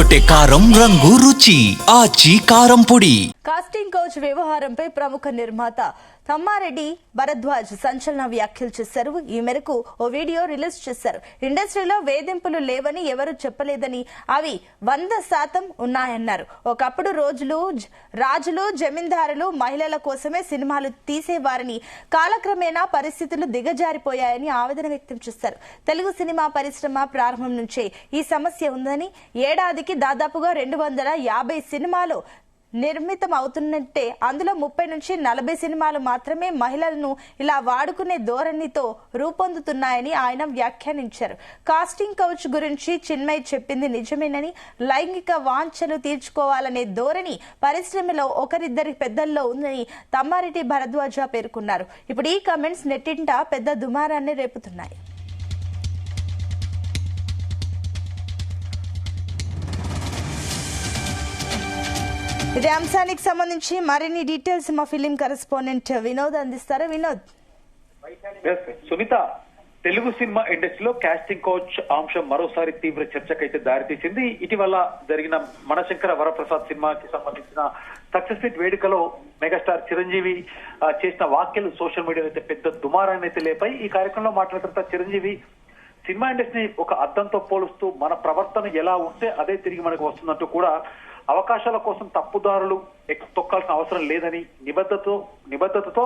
అదరగొట్టే కారం రంగు రుచి ఆచి కారం పొడి. కాస్టింగ్ కౌచ్ వ్యవహారంపై ప్రముఖ నిర్మాత తమ్మారెడ్డి భరద్వాజ్ సంచలన వ్యాఖ్యలు చేశారు. ఈ మేరకు ఓ వీడియో రిలీజ్ చేశారు. ఇండస్ట్రీలో వేధింపులు లేవని ఎవరు చెప్పలేదని, అవి 100% ఉన్నాయన్నారు. ఒకప్పుడు రాజులు జమీందారులు మహిళల కోసమే సినిమాలు తీసేవారని, కాలక్రమేణా పరిస్థితులు దిగజారిపోయాయని ఆవేదన వ్యక్తం చేశారు. తెలుగు సినిమా పరిశ్రమ ప్రారంభం నుంచే ఈ సమస్య ఉందని, ఏడాదికి దాదాపుగా 250 సినిమాలు నిర్మితం అవుతున్నట్టే అందులో 30 నుంచి 40 సినిమాలు మాత్రమే మహిళలను ఇలా వాడుకునే ధోరణితో రూపొందుతున్నాయని ఆయన వ్యాఖ్యానించారు. కాస్టింగ్ కౌచ్ గురించి చిన్మయి చెప్పింది నిజమేనని, లైంగిక వాంఛలు తీర్చుకోవాలనే ధోరణి పరిశ్రమలో ఒకరిద్దరి పెద్దల్లో ఉందని తమ్మారెడ్డి భరద్వాజ పేర్కొన్నారు. ఇప్పుడు ఈ కామెంట్స్ నెట్టింట పెద్ద దుమారాన్ని రేపుతున్నాయి. ఇదే అంశానికి సంబంధించి మరిన్ని డీటెయిల్స్ మా ఫిలిం కరెస్పాండెంట్ వినోద్ అందిస్తారు. వినోద్, సునీత, తెలుగు సినిమా ఇండస్ట్రీలో కాస్టింగ్ కౌచ్ అంశం మరోసారి తీవ్ర చర్చకైతే దారితీసింది. ఇటీవల జరిగిన మనశంకర వరప్రసాద్ సినిమాకి సంబంధించిన సక్సెస్ మీట్ వేడుకలో మెగాస్టార్ చిరంజీవి చేసిన వ్యాఖ్యలు సోషల్ మీడియాలో అయితే పెద్ద దుమారాన్ని అయితే లేపాయి. ఈ కార్యక్రమంలో మాట్లాడుతున్న చిరంజీవి సినిమా ఇండస్ట్రీ ఒక అద్దంతో పోలుస్తూ మన ప్రవర్తన ఎలా ఉంటే అదే తిరిగి మనకు వస్తున్నట్టు కూడా, అవకాశాల కోసం తప్పుదారులు తొక్కాల్సిన అవసరం లేదని, నిబద్ధతతో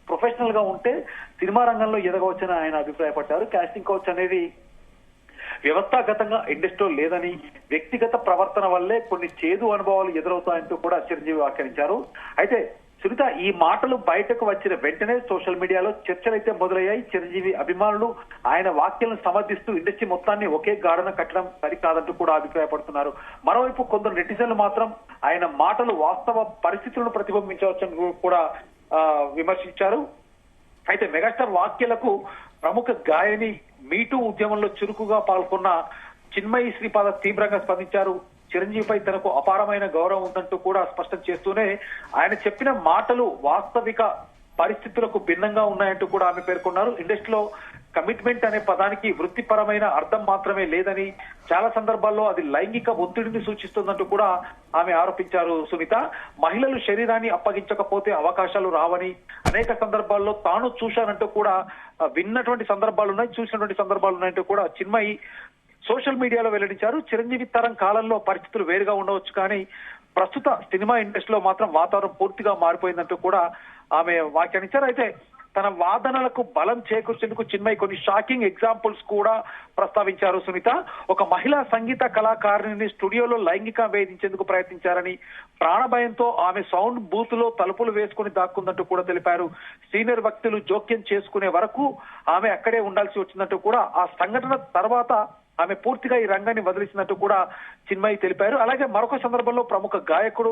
ప్రొఫెషనల్ గా ఉంటే సినిమా రంగంలో ఎదగవచ్చని ఆయన అభిప్రాయపడ్డారు. కాస్టింగ్ కౌచ్ అనేది వ్యవస్థాగతంగా ఇండస్ట్రీలో లేదని, వ్యక్తిగత ప్రవర్తన వల్లే కొన్ని చేదు అనుభవాలు ఎదురవుతాయంటూ కూడా చిరంజీవి వ్యాఖ్యానించారు. అయితే సునీత, ఈ మాటలు బయటకు వచ్చిన వెంటనే సోషల్ మీడియాలో చర్చలైతే మొదలయ్యాయి. చిరంజీవి అభిమానులు ఆయన వ్యాఖ్యలను సమర్థిస్తూ ఇండస్ట్రీ మొత్తాన్ని ఒకే గాఢన కట్టడం సరికాదంటూ కూడా అభిప్రాయపడుతున్నారు. మరోవైపు కొందరు నెటిజన్లు మాత్రం ఆయన మాటలు వాస్తవ పరిస్థితులను ప్రతిబింబించవచ్చని కూడా విమర్శించారు. అయితే మెగాస్టార్ వ్యాఖ్యలకు ప్రముఖ గాయని, మీటూ ఉద్యమంలో చురుకుగా పాల్గొన్న చిన్మయి శ్రీపాద తీవ్రంగా స్పందించారు. చిరంజీవిపై తనకు అపారమైన గౌరవం ఉందంటూ కూడా స్పష్టం చేస్తూనే ఆయన చెప్పిన మాటలు వాస్తవిక పరిస్థితులకు భిన్నంగా ఉన్నాయంటూ కూడా ఆమె పేర్కొన్నారు. ఇండస్ట్రీలో కమిట్మెంట్ అనే పదానికి వృత్తిపరమైన అర్థం మాత్రమే లేదని, చాలా సందర్భాల్లో అది లైంగిక ఒత్తిడిని సూచిస్తుందంటూ కూడా ఆమె ఆరోపించారు. సునీత, మహిళలు శరీరాన్ని అప్పగించకపోతే అవకాశాలు రావని, అనేక సందర్భాల్లో తాను చూశానంటూ కూడా విన్నటువంటి సందర్భాలు ఉన్నాయి, చూసినటువంటి సందర్భాలు ఉన్నాయంటూ కూడా చిన్మయి సోషల్ మీడియాలో వెల్లడించారు. చిరంజీవి తరం కాలంలో పరిస్థితులు వేరుగా ఉండవచ్చు, కానీ ప్రస్తుత సినిమా ఇండస్ట్రీలో మాత్రం వాతావరణం పూర్తిగా మారిపోయిందంటూ కూడా ఆమె వ్యాఖ్యానించారు. అయితే తన వాదనలకు బలం చేకూర్చేందుకు చిన్మయి కొన్ని షాకింగ్ ఎగ్జాంపుల్స్ కూడా ప్రస్తావించారు. సునీత, ఒక మహిళా సంగీత కళాకారిణిని స్టూడియోలో లైంగిక వేధించేందుకు ప్రయత్నించారని, ప్రాణభయంతో ఆమె సౌండ్ బూత్ లో తలుపులు వేసుకుని దాక్కుందంటూ కూడా తెలిపారు. సీనియర్ వ్యక్తులు జోక్యం చేసుకునే వరకు ఆమె అక్కడే ఉండాల్సి వచ్చిందంటూ కూడా, ఆ సంఘటన తర్వాత ఆమె పూర్తిగా ఈ రంగాన్ని వదిలిసినట్టు కూడా చిన్మయి తెలిపారు. అలాగే మరొక సందర్భంలో ప్రముఖ గాయకుడు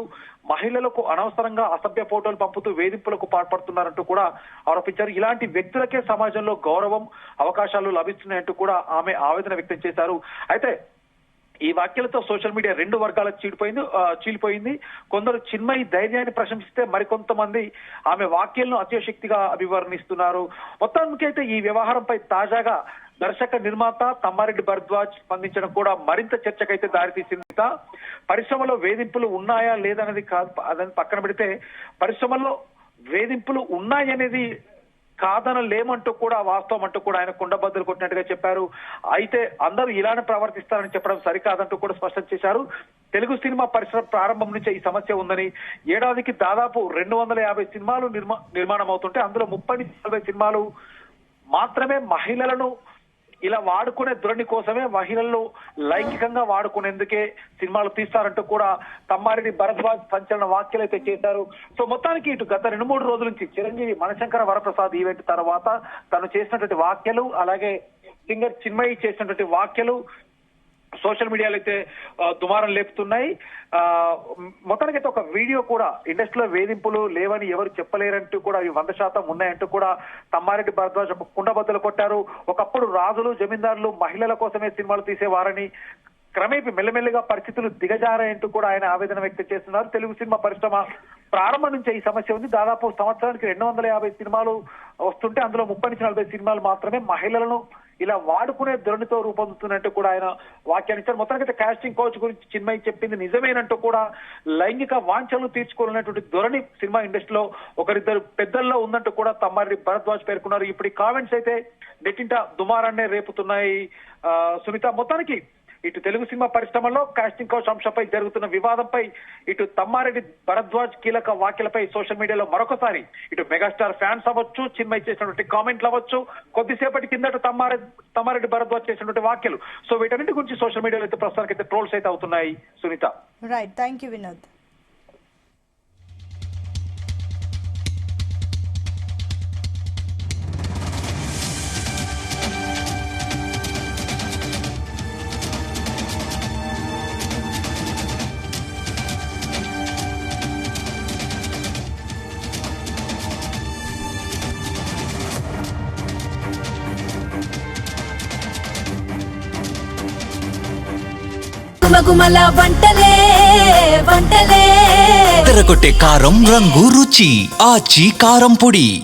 మహిళలకు అనవసరంగా అసభ్య ఫోటోలు పంపుతూ వేధింపులకు పాల్పడుతున్నారంటూ కూడా ఆరోపించారు. ఇలాంటి వ్యక్తులకే సమాజంలో గౌరవం, అవకాశాలు లభిస్తున్నాయంటూ కూడా ఆమె ఆవేదన వ్యక్తం చేశారు. అయితే ఈ వ్యాఖ్యలతో సోషల్ మీడియా రెండు వర్గాలకు చీలిపోయింది. కొందరు చిన్మయి ధైర్యాన్ని ప్రశంసిస్తే, మరికొంతమంది ఆమె వ్యాఖ్యలను అత్యశక్తిగా అభివర్ణిస్తున్నారు. మొత్తానికి అయితే ఈ వ్యవహారంపై తాజాగా దర్శక నిర్మాత తమ్మారెడ్డి భరద్వాజ్ స్పందించడం కూడా మరింత చర్చకైతే దారితీసింది. పరిశ్రమలో వేధింపులు ఉన్నాయా లేదనేది కాదు, అదని పక్కన పెడితే పరిశ్రమలో వేధింపులు ఉన్నాయనేది కాదనలేమంటూ కూడా, వాస్తవం అంటూ కూడా ఆయన కుండబద్దలు కొట్టినట్టుగా చెప్పారు. అయితే అందరూ ఇలానే ప్రవర్తిస్తారని చెప్పడం సరికాదంటూ కూడా స్పష్టం చేశారు. తెలుగు సినిమా పరిశ్రమ ప్రారంభం నుంచే ఈ సమస్య ఉందని, ఏడాదికి దాదాపు 250 సినిమాలు నిర్మాణం అవుతుంటే అందులో 30-40 సినిమాలు మాత్రమే మహిళలను ఇలా వాడుకునే ధోరణి కోసమే, మహిళలను లైంగికంగా వాడుకునేందుకే సినిమాలు తీస్తారంటూ కూడా తమ్మారెడ్డి భరద్వాజ్ సంచలన వ్యాఖ్యలు అయితే చేశారు. సో మొత్తానికి ఇటు గత 2-3 రోజుల నుంచి చిరంజీవి మనశంకర వరప్రసాద్ ఈవెంట్ తర్వాత తను చేసినటువంటి వ్యాఖ్యలు, అలాగే సింగర్ చిన్మయి చేసినటువంటి వ్యాఖ్యలు సోషల్ మీడియాలో అయితే దుమారం లేపుతున్నాయి. మొత్తానికైతే ఒక వీడియో కూడా, ఇండస్ట్రీలో వేధింపులు లేవని ఎవరు చెప్పలేరంటూ కూడా, అవి 100% ఉన్నాయంటూ కూడా తమ్మారెడ్డి భరద్వాజ్ కుండబద్దలు కొట్టారు. ఒకప్పుడు రాజులు జమీందారులు మహిళల కోసమే సినిమాలు తీసేవారని, క్రమేపీ మెల్లమెల్లగా పరిస్థితులు దిగజారాయంటూ కూడా ఆయన ఆవేదన వ్యక్తం చేస్తున్నారు. తెలుగు సినిమా పరిశ్రమ ప్రారంభం నుంచే ఈ సమస్య ఉంది. దాదాపు సంవత్సరానికి 250 సినిమాలు వస్తుంటే అందులో 30-40 సినిమాలు మాత్రమే మహిళలను ఇలా వాడుకునే ధోరణితో రూపొందుతున్నట్టు కూడా ఆయన వ్యాఖ్యానించారు. మొత్తానికైతే కాస్టింగ్ కౌచ్ గురించి చిన్మయి చెప్పింది నిజమేనంటూ కూడా లైంగిక వాంఛలు తీర్చుకోవాలనేటువంటి ధోరణి సినిమా ఇండస్ట్రీలో ఒకరిద్దరు పెద్దల్లో ఉందంటూ కూడా తమ్మారెడ్డి భరద్వాజ్ పేర్కొన్నారు. ఇప్పుడు ఈ కామెంట్స్ అయితే నెట్టింట దుమారాన్నే రేపుతున్నాయి. సునీత, మొత్తానికి ఇటు తెలుగు సినిమా పరిశ్రమలో కాస్టింగ్ కౌచ్ అంశంపై జరుగుతున్న వివాదంపై ఇటు తమ్మారెడ్డి భరద్వాజ్ కీలక వ్యాఖ్యలపై సోషల్ మీడియాలో మరొకసారి ఇటు మెగాస్టార్ ఫ్యాన్స్ అవ్వచ్చు, చిన్మయి చేసినటువంటి కామెంట్లు అవ్వచ్చు, కొద్దిసేపటి కిందట తమ్మారెడ్డి భరద్వాజ్ చేసినటువంటి వ్యాఖ్యలు, సో వీటన్నిటి గురించి సోషల్ మీడియాలో అయితే ప్రస్తుతానికి అయితే ట్రోల్స్ అయితే అవుతున్నాయి. Sunitha, right, thank you Vinod. గుమగుమల వంటలే వంటలే తెరకొట్టే కారం రంగు రుచి ఆచి కారం పొడి.